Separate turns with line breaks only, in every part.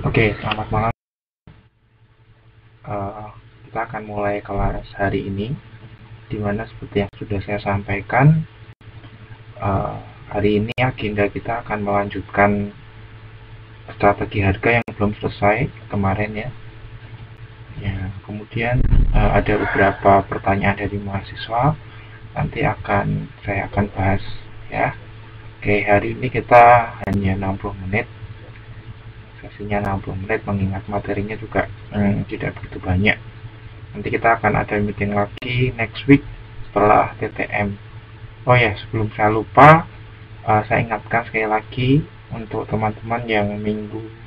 Oke, selamat malam. Kita akan mulai kelas hari ini, dimana seperti yang sudah saya sampaikan, hari ini agenda kita akan melanjutkan strategi harga yang belum selesai kemarin ya. Kemudian ada beberapa pertanyaan dari mahasiswa, nanti saya akan bahas ya. Oke, hari ini kita hanya 60 menit. Sesinya 60 menit mengingat materinya juga tidak begitu banyak. Nanti kita akan ada meeting lagi next week setelah TTM. Oh ya, sebelum saya lupa, saya ingatkan sekali lagi untuk teman-teman yang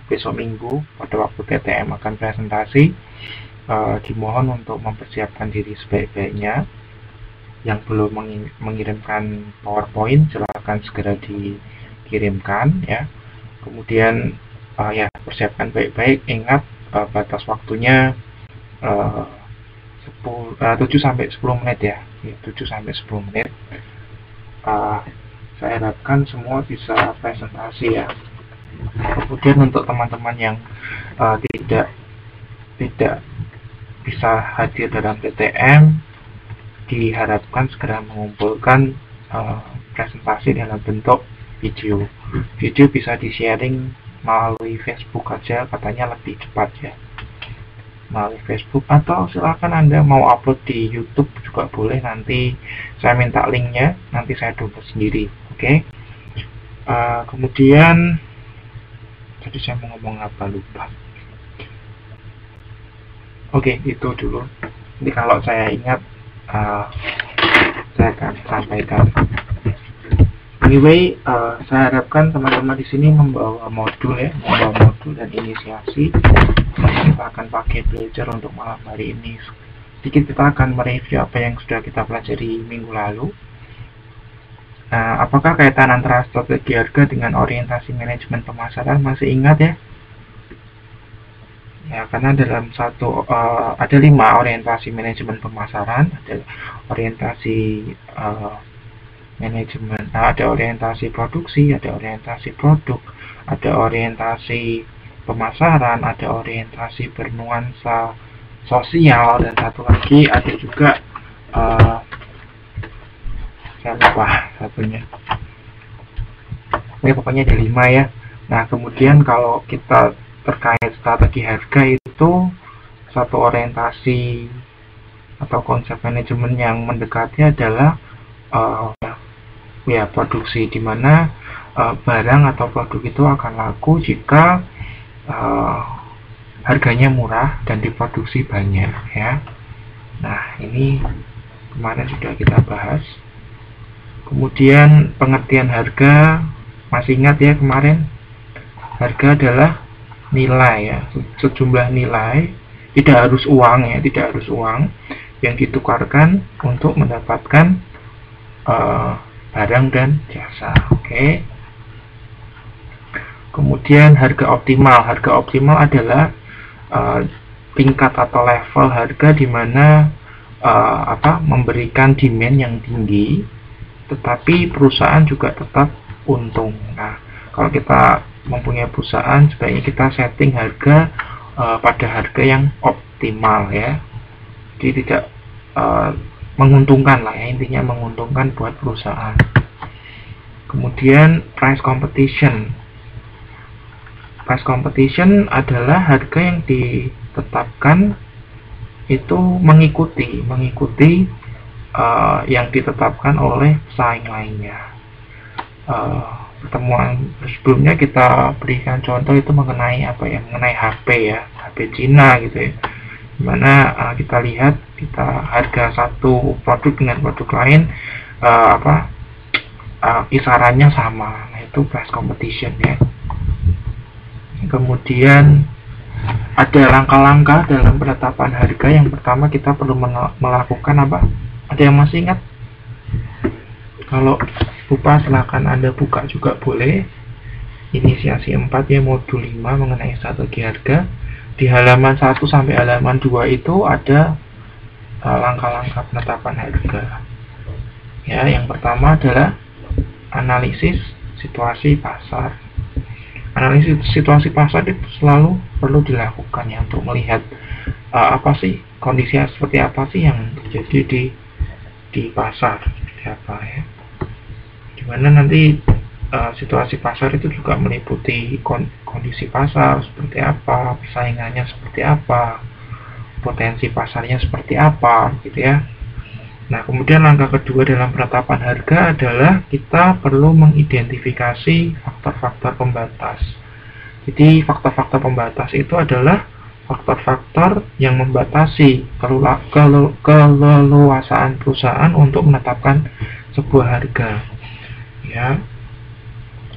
besok minggu pada waktu TTM akan presentasi, dimohon untuk mempersiapkan diri sebaik-baiknya. Yang belum mengirimkan PowerPoint silakan segera dikirimkan ya. Kemudian persiapkan baik-baik, ingat batas waktunya 7-10 menit ya, 7-10 menit. Saya harapkan semua bisa presentasi ya. Kemudian untuk teman-teman yang tidak bisa hadir dalam TTM, diharapkan segera mengumpulkan presentasi dalam bentuk video. Video bisa di-sharing melalui Facebook aja, katanya lebih cepat ya, melalui Facebook, atau silakan Anda mau upload di YouTube juga boleh, nanti saya minta linknya, nanti saya download sendiri. Oke. Kemudian tadi saya mau ngomong apa lupa. Oke, itu dulu. Nanti kalau saya ingat saya akan sampaikan. Anyway, saya harapkan teman-teman di sini membawa modul dan inisiasi. Kita akan pakai belajar untuk malam hari ini. Sedikit kita akan mereview apa yang sudah kita pelajari minggu lalu. Apakah kaitan antara strategi harga dengan orientasi manajemen pemasaran? Masih ingat ya? Ya, karena dalam ada 5 orientasi manajemen pemasaran, ada orientasi manajemen, ada orientasi produksi, ada orientasi produk, ada orientasi pemasaran, ada orientasi bernuansa sosial, dan satu lagi ada juga saya lupa satunya. Pokoknya ada 5 ya. Nah, kemudian kalau kita terkait strategi harga itu satu orientasi atau konsep manajemen yang mendekati adalah produksi, di mana barang atau produk itu akan laku jika harganya murah dan diproduksi banyak ya. Nah, ini kemarin sudah kita bahas. Kemudian pengertian harga, masih ingat ya kemarin? Harga adalah nilai ya, sejumlah nilai, tidak harus uang ya, tidak harus uang yang ditukarkan untuk mendapatkan barang dan jasa. Oke. Kemudian harga optimal. Harga optimal adalah tingkat atau level harga di mana memberikan demand yang tinggi, tetapi perusahaan juga tetap untung. Nah, kalau kita mempunyai perusahaan, sebaiknya kita setting harga pada harga yang optimal ya. Jadi tidak menguntungkan lah ya, intinya menguntungkan buat perusahaan. Kemudian price competition. Price competition adalah harga yang ditetapkan itu mengikuti yang ditetapkan oleh pesaing lainnya. Pertemuan sebelumnya kita berikan contoh itu mengenai mengenai HP ya, HP Cina gitu ya, dimana kita lihat harga satu produk dengan produk lain kisarannya sama. Nah, itu price competition ya. Kemudian ada langkah-langkah dalam penetapan harga. Yang pertama kita perlu melakukan apa? Ada yang masih ingat? Kalau lupa silahkan Anda buka juga boleh. Inisiasi 4 ya, modul 5 mengenai strategi harga. Di halaman 1 sampai halaman 2 itu ada langkah-langkah penetapan harga. Ya, yang pertama adalah analisis situasi pasar. Analisis situasi pasar itu selalu perlu dilakukan ya, untuk melihat apa sih kondisinya, seperti apa sih yang terjadi di pasar, seperti apa ya. Dimana nanti situasi pasar itu juga meliputi kondisi pasar seperti apa, persaingannya seperti apa, potensi pasarnya seperti apa, gitu ya. Nah, kemudian langkah kedua dalam penetapan harga adalah kita perlu mengidentifikasi faktor-faktor pembatas. Jadi, faktor-faktor pembatas itu adalah faktor-faktor yang membatasi keleluasaan perusahaan untuk menetapkan sebuah harga. Ya.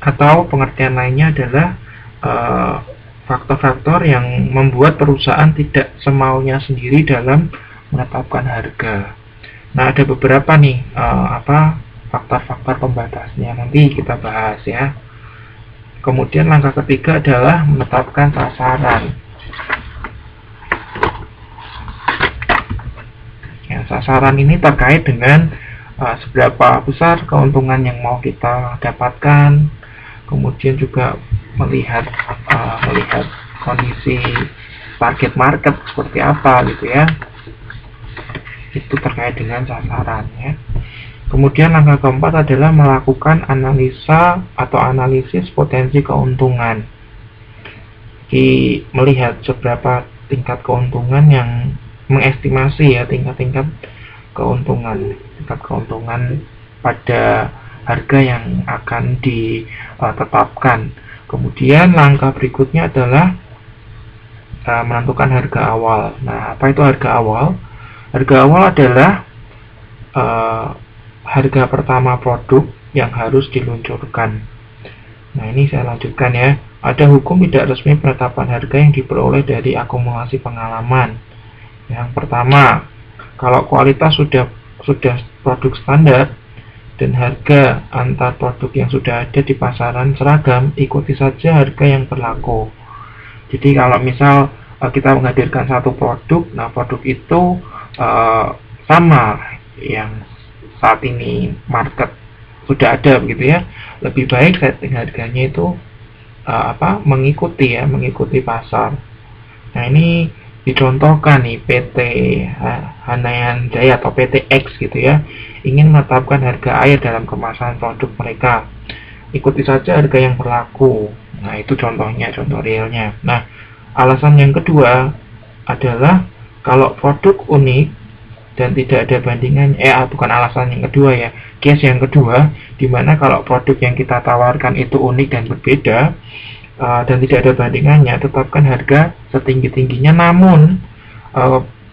Atau pengertian lainnya adalah faktor-faktor yang membuat perusahaan tidak semaunya sendiri dalam menetapkan harga. Nah, ada beberapa nih faktor-faktor pembatasnya, nanti kita bahas ya. Kemudian langkah ketiga adalah menetapkan sasaran. Ya, sasaran ini terkait dengan seberapa besar keuntungan yang mau kita dapatkan, kemudian juga melihat kondisi target market seperti apa gitu ya. Itu terkait dengan sasaran ya. Kemudian langkah keempat adalah melakukan analisa atau analisis potensi keuntungan. Jadi melihat seberapa tingkat keuntungan, yang mengestimasi ya tingkat keuntungan pada harga yang akan ditetapkan. Kemudian langkah berikutnya adalah menentukan harga awal. Nah, apa itu harga awal? Harga awal adalah harga pertama produk yang harus diluncurkan. Nah, ini saya lanjutkan ya. Ada hukum tidak resmi penetapan harga yang diperoleh dari akumulasi pengalaman. Yang pertama, kalau kualitas sudah produk standar dan harga antar produk yang sudah ada di pasaran seragam, ikuti saja harga yang berlaku. Jadi kalau misal kita menghadirkan satu produk, nah produk itu sama yang saat ini market sudah ada begitu ya, lebih baik setting harganya itu mengikuti pasar. Nah, ini dicontohkan nih PT Hanayan Jaya atau PT X gitu ya, ingin menetapkan harga air dalam kemasan produk mereka, ikuti saja harga yang berlaku. Nah, itu contoh realnya. Nah, alasan yang kedua adalah kalau produk unik dan tidak ada bandingan, bukan alasan yang kedua ya, case yang kedua, dimana kalau produk yang kita tawarkan itu unik dan berbeda dan tidak ada bandingannya, tetapkan harga setinggi-tingginya, namun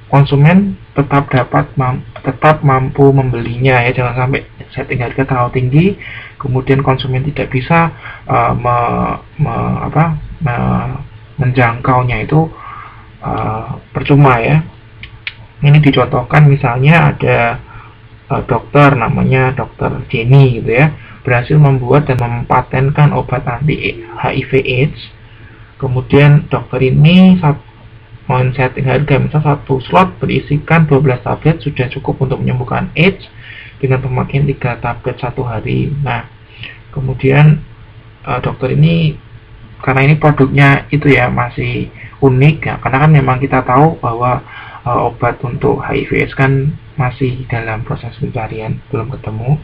konsumen tetap mampu membelinya ya, jangan sampai setting harga terlalu tinggi, kemudian konsumen tidak bisa menjangkaunya, itu percuma ya. Ini dicontohkan misalnya ada dokter namanya Dokter Jenny gitu ya, berhasil membuat dan mempatenkan obat anti HIV/AIDS. Kemudian dokter ini men-setting harga, misal satu slot berisikan 12 tablet sudah cukup untuk menyembuhkan AIDS dengan pemakaian 3 tablet satu hari. Nah, kemudian dokter ini, karena ini produknya itu ya masih unik ya, karena kan memang kita tahu bahwa obat untuk HIV/AIDS kan masih dalam proses pencarian, belum ketemu.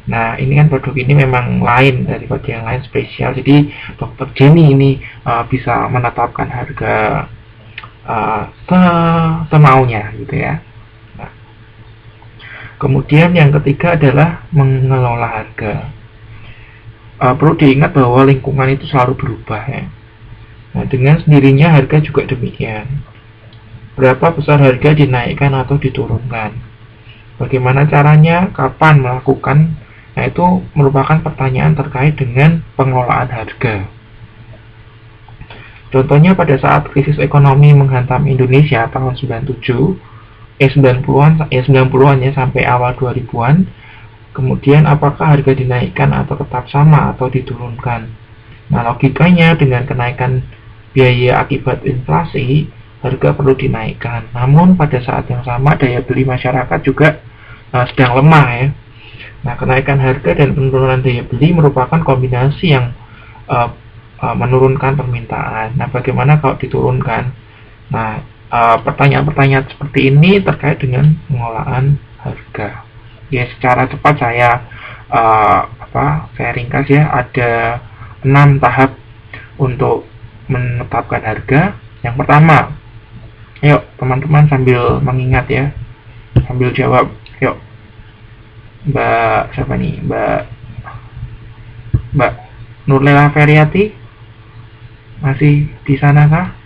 Nah, ini kan produk ini memang lain daripada yang lain, spesial. Jadi Dokter Jenny ini bisa menetapkan harga semaunya gitu ya. Nah, kemudian yang ketiga adalah mengelola harga. Perlu diingat bahwa lingkungan itu selalu berubah ya. Nah, dengan sendirinya harga juga demikian. Berapa besar harga dinaikkan atau diturunkan? Bagaimana caranya? Kapan melakukan? Nah, itu merupakan pertanyaan terkait dengan pengelolaan harga. Contohnya pada saat krisis ekonomi menghantam Indonesia tahun 90-an ya, sampai awal 2000-an. Kemudian apakah harga dinaikkan atau tetap sama atau diturunkan? Nah, logikanya dengan kenaikan biaya akibat inflasi, harga perlu dinaikkan. Namun pada saat yang sama daya beli masyarakat juga sedang lemah ya. Nah, kenaikan harga dan penurunan daya beli merupakan kombinasi yang menurunkan permintaan. Nah, bagaimana kalau diturunkan? Nah, pertanyaan-pertanyaan seperti ini terkait dengan pengolahan harga. Ya, secara cepat saya ringkas ya. Ada 6 tahap untuk menetapkan harga. Yang pertama, yuk teman-teman sambil mengingat ya, sambil jawab. Yuk, Mbak siapa nih? Mbak Nurlela Feriati masih di sana kah?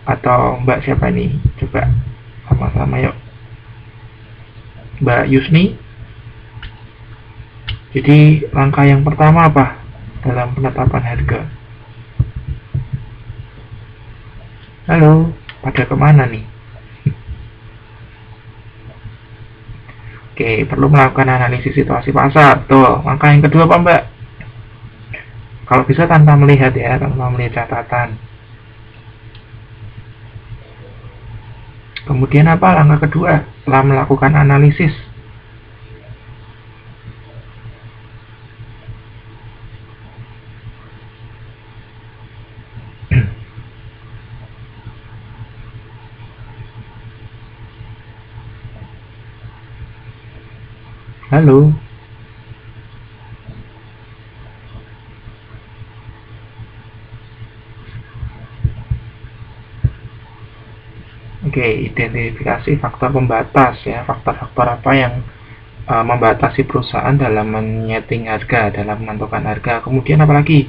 Atau Mbak siapa nih? Coba sama-sama yuk. Mbak Yusni. Jadi langkah yang pertama apa dalam penetapan harga? Halo, pada kemana nih? Oke, perlu melakukan analisis situasi pasar. Tuh, langkah yang kedua apa Mbak? Kalau bisa tanpa melihat ya, tanpa melihat catatan. Kemudian apa langkah kedua setelah melakukan analisis? Halo. Oke, identifikasi faktor pembatas ya, faktor-faktor apa yang membatasi perusahaan dalam menyeting harga, dalam menentukan harga. Kemudian apa lagi?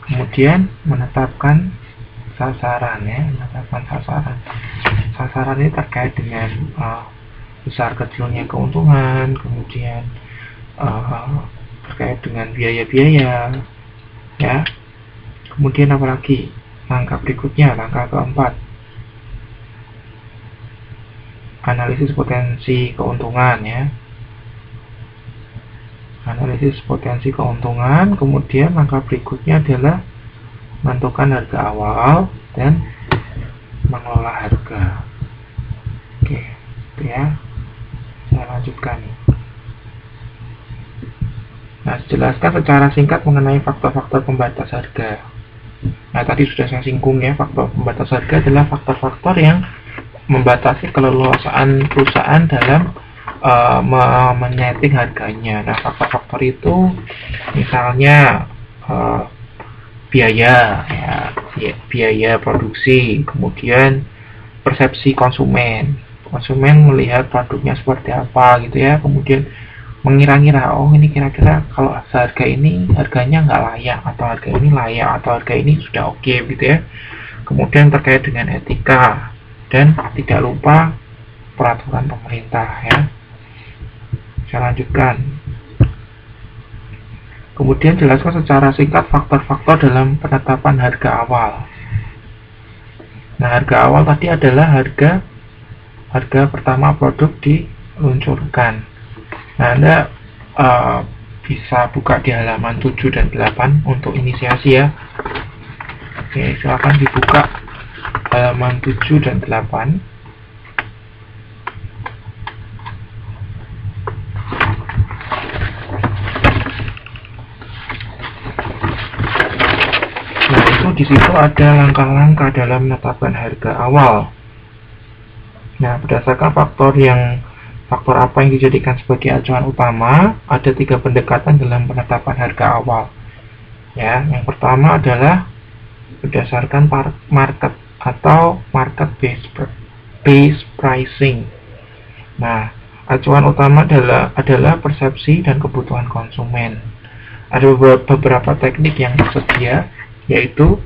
Kemudian menetapkan sasaran ya, menetapkan sasaran. Sasaran ini terkait dengan besar kecilnya keuntungan, kemudian terkait dengan biaya-biaya ya. Kemudian apa lagi? Langkah berikutnya, langkah keempat, analisis potensi keuntungan ya. Analisis potensi keuntungan. Kemudian langkah berikutnya adalah menentukan harga awal dan mengelola harga. Oke, itu ya. Saya lanjutkan nih. Nah, jelaskan secara singkat mengenai faktor-faktor pembatas harga. Nah, tadi sudah saya singgung ya, faktor pembatas harga adalah faktor-faktor yang membatasi keleluasaan perusahaan dalam menyeting harganya. Nah, faktor-faktor itu misalnya biaya ya, biaya produksi, kemudian persepsi konsumen melihat produknya seperti apa gitu ya, kemudian mengira-ngira, oh ini kira-kira kalau harga ini harganya nggak layak, atau harga ini layak, atau harga ini sudah oke gitu ya. Kemudian terkait dengan etika, dan tidak lupa peraturan pemerintah ya. Saya lanjutkan. Kemudian jelaskan secara singkat faktor-faktor dalam penetapan harga awal. Nah, harga awal tadi adalah harga pertama produk diluncurkan. Nah, Anda bisa buka di halaman 7 dan 8 untuk inisiasi ya. Oke, silakan dibuka halaman 7 dan 8. Di situ ada langkah-langkah dalam menetapkan harga awal. Nah, berdasarkan faktor apa yang dijadikan sebagai acuan utama, ada 3 pendekatan dalam penetapan harga awal. Ya, yang pertama adalah berdasarkan market atau market based pricing. Nah, acuan utama adalah persepsi dan kebutuhan konsumen. Ada beberapa teknik yang tersedia, yaitu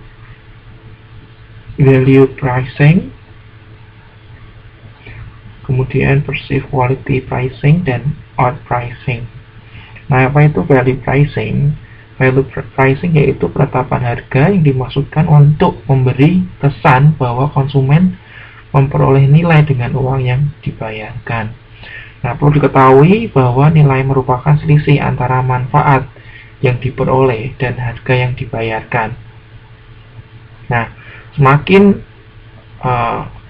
value pricing, kemudian perceived quality pricing, dan odd pricing. Nah, apa itu value pricing? Value pricing yaitu penetapan harga yang dimaksudkan untuk memberi kesan bahwa konsumen memperoleh nilai dengan uang yang dibayarkan. Nah, perlu diketahui bahwa nilai merupakan selisih antara manfaat yang diperoleh dan harga yang dibayarkan. Nah, semakin uh,